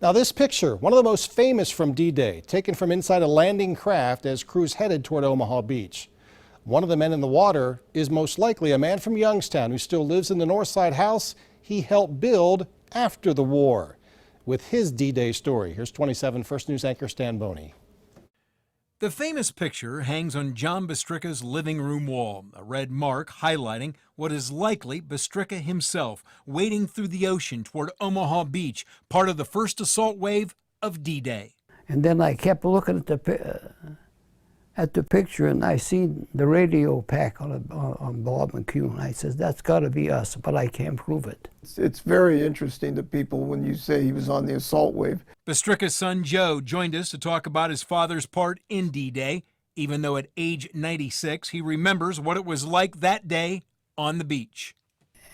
Now this picture, one of the most famous from D-Day, taken from inside a landing craft as crews headed toward Omaha Beach. One of the men in the water is most likely a man from Youngstown who still lives in the Northside house he helped build after the war. With his D-Day story, here's 27 First News anchor Stan Boney. The famous picture hangs on John Bystricka's living room wall, a red mark highlighting what is likely Bystricka himself wading through the ocean toward Omaha Beach, part of the first assault wave of D-Day. And then I kept looking at the picture, and I seen the radio pack on Bob McHugh, and I says, that's got to be us, but I can't prove it. It's very interesting to people when you say he was on the assault wave. Bystricka's son Joe joined us to talk about his father's part in D-Day. Even though at age 96, he remembers what it was like that day on the beach.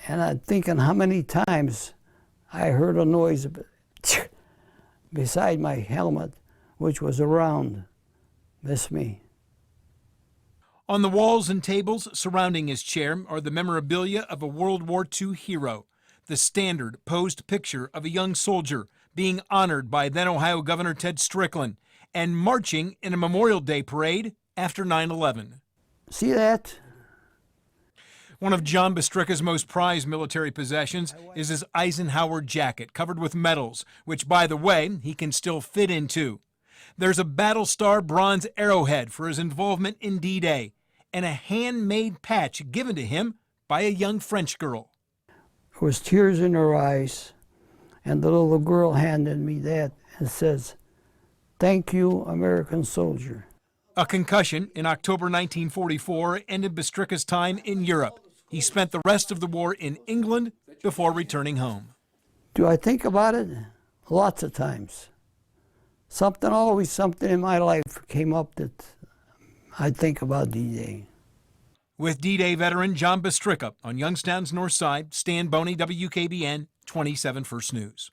And I'm thinking how many times I heard a noise beside my helmet, which was around. Miss me. On the walls and tables surrounding his chair are the memorabilia of a World War II hero, the standard posed picture of a young soldier being honored by then Ohio Governor Ted Strickland and marching in a Memorial Day parade after 9/11. See that? One of John Bystricka's most prized military possessions is his Eisenhower jacket covered with medals, which, by the way, he can still fit into. There's a Battlestar bronze arrowhead for his involvement in D-Day, and a handmade patch given to him by a young French girl. There was tears in her eyes, and the little girl handed me that and says, "Thank you, American soldier." A concussion in October 1944 ended Bystricka's time in Europe. He spent the rest of the war in England before returning home. Do I think about it? Lots of times. Always something in my life came up that I think about D-Day. With D-Day veteran John Bystricka on Youngstown's North Side, Stan Boney, WKBN 27 First News.